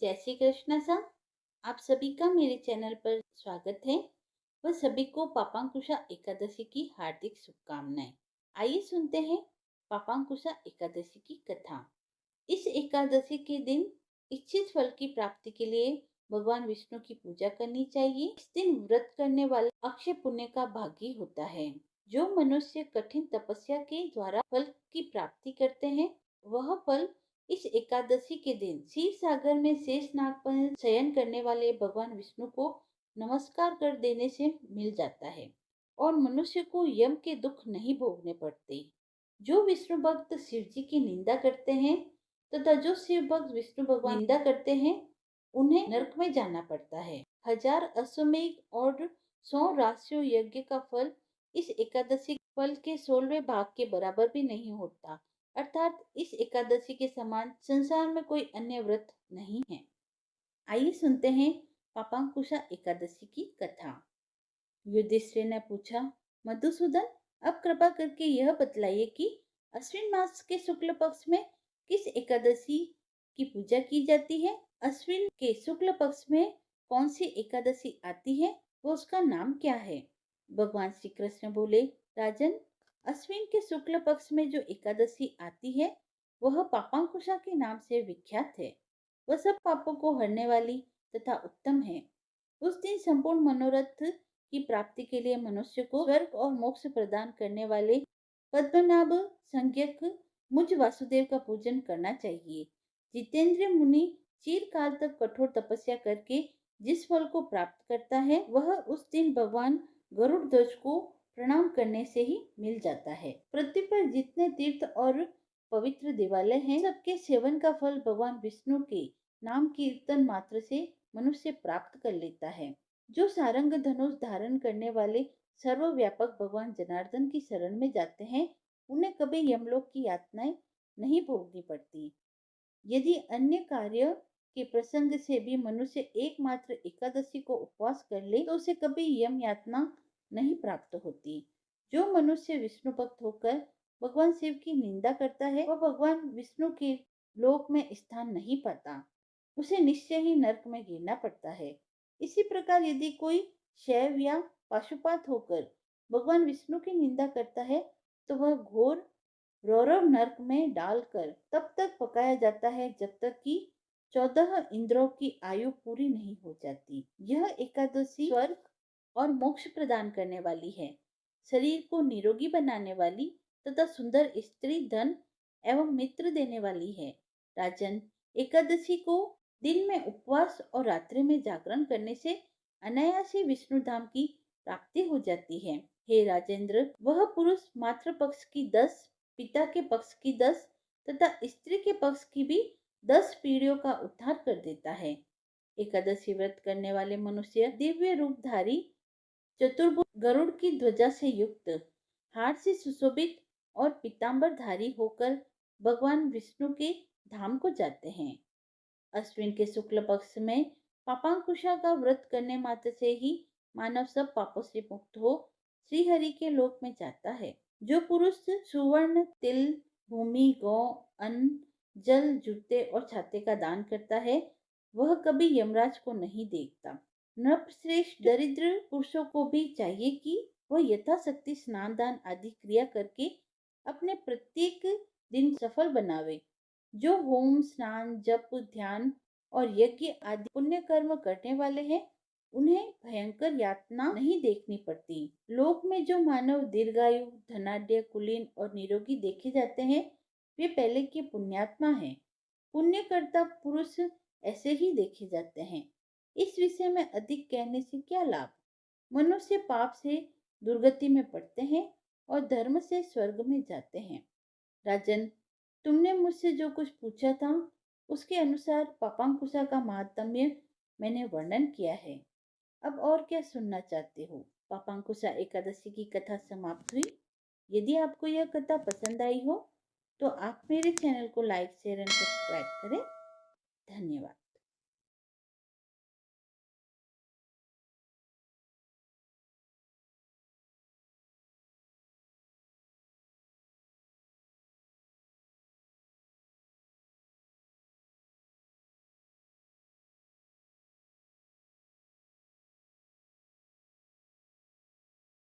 जय श्री कृष्ण सा। आप सभी का मेरे चैनल पर स्वागत है। वह सभी को पापांकुशा एकादशी की हार्दिक शुभकामनाएं। आइए सुनते हैं पापांकुशा एकादशी की कथा। इस एकादशी के दिन इच्छित फल की प्राप्ति के लिए भगवान विष्णु की पूजा करनी चाहिए। इस दिन व्रत करने वाला अक्षय पुण्य का भागी होता है। जो मनुष्य कठिन तपस्या के द्वारा फल की प्राप्ति करते हैं, वह फल इस एकादशी के दिन क्षीर सागर में शेष नाग पर शयन करने वाले भगवान विष्णु को नमस्कार कर देने से मिल जाता है और मनुष्य को यम के दुख नहीं भोगने पड़ते। जो विष्णु भक्त शिव जी की निंदा करते हैं तथा जो शिव भक्त विष्णु भगवान निंदा करते हैं, उन्हें नरक में जाना पड़ता है। 1000 अश्वमेध और 100 राशियों यज्ञ का फल इस एकादशी फल के 16वें भाग के बराबर भी नहीं होता। अर्थात इस एकादशी के समान संसार में कोई अन्य व्रत नहीं है। आइए सुनते हैं पापांकुशा एकादशी की कथा। युधिष्ठिर ने पूछा, मधुसूदन, अब कृपा करके यह बतलाइए कि अश्विन मास के शुक्ल पक्ष में किस एकादशी की पूजा की जाती है। अश्विन के शुक्ल पक्ष में कौन सी एकादशी आती है, वो उसका नाम क्या है। भगवान श्री कृष्ण बोले, राजन, अश्विन के शुक्ल पक्ष में जो एकादशी आती है, वह पापांकुशा के नाम से विख्यात है। वह सब पापों को हरने वाली तथा उत्तम है। उस दिन संपूर्ण मनोरथ की प्राप्ति के लिए मनुष्य को स्वर्ग और मोक्ष प्रदान करने वाले पद्मनाभ संज्ञक मुझ वासुदेव का पूजन करना चाहिए। जितेंद्र मुनि चिरकाल तक कठोर तपस्या करके जिस फल को प्राप्त करता है, वह उस दिन भगवान गरुड़ ध्वज को प्रणाम करने से ही मिल जाता है। पृथ्वी पर जितने तीर्थ और पवित्र देवालय हैं, सबके सेवन का फल भगवान विष्णु के नाम कीर्तन मात्र से मनुष्य प्राप्त कर लेता है। जो सारंग धनुष धारण करने वाले सर्वव्यापक भगवान जनार्दन की शरण में जाते हैं, उन्हें कभी यमलोक की यातनाएं नहीं भोगनी पड़ती। यदि अन्य कार्य के प्रसंग से भी मनुष्य एकमात्र एकादशी को उपवास कर ले, तो उसे कभी यम यातना नहीं प्राप्त होती। जो मनुष्य विष्णु भक्त होकर भगवान शिव की निंदा करता है, वह भगवान विष्णु के लोक में स्थान नहीं पाता। उसे निश्चय ही नरक में गिरना पड़ता है। इसी प्रकार यदि कोई शैव या पाशुपात होकर भगवान विष्णु की निंदा करता है, तो वह घोर रौरव नरक में डालकर तब तक पकाया जाता है जब तक कि 14 इंद्रों की आयु पूरी नहीं हो जाती। यह एकादशी स्वर्ग और मोक्ष प्रदान करने वाली है, शरीर को निरोगी बनाने वाली तथा सुंदर स्त्री, धन एवं मित्र देने वाली है। राजन, एकादशी को दिन में उपवास और रात्रि में जागरण करने से अनायास ही विष्णु धाम की प्राप्ति हो जाती है। हे राजेंद्र, वह पुरुष मातृ पक्ष की 10, पिता के पक्ष की 10 तथा स्त्री के पक्ष की भी 10 पीढ़ियों का उद्धार कर देता है। एकादशी व्रत करने वाले मनुष्य दिव्य रूपधारी चतुर्भुज गरुड़ की ध्वजा से युक्त, हार से सुशोभित और पीतांबरधारी होकर भगवान विष्णु के धाम को जाते हैं। अश्विन के शुक्ल पक्ष में पापांकुशा का व्रत करने मात्र से ही मानव सब पापों से मुक्त हो श्री हरि के लोक में जाता है। जो पुरुष सुवर्ण, तिल, भूमि, गौ, अन्न, जल, जूते और छाते का दान करता है, वह कभी यमराज को नहीं देखता। नृपश्रेष्ठ दरिद्र पुरुषों को भी चाहिए कि वह यथाशक्ति स्नान दान आदि क्रिया करके अपने प्रत्येक दिन सफल बनावे। जो होम, स्नान, जप, ध्यान और यज्ञ आदि पुण्य कर्म करने वाले हैं, उन्हें भयंकर यातना नहीं देखनी पड़ती। लोक में जो मानव दीर्घायु, धनाढ्य, कुलीन और निरोगी देखे जाते हैं, वे पहले के पुण्यात्मा हैं। पुण्यकर्ता पुरुष ऐसे ही देखे जाते हैं। इस विषय में अधिक कहने से क्या लाभ। मनुष्य पाप से दुर्गति में पड़ते हैं और धर्म से स्वर्ग में जाते हैं। राजन, तुमने मुझसे जो कुछ पूछा था, उसके अनुसार पापांकुशा का महात्म्य मैंने वर्णन किया है। अब और क्या सुनना चाहते हो। पापांकुशा एकादशी की कथा समाप्त हुई। यदि आपको यह कथा पसंद आई हो, तो आप मेरे चैनल को लाइक, शेयर एंड सब्सक्राइब करें। धन्यवाद।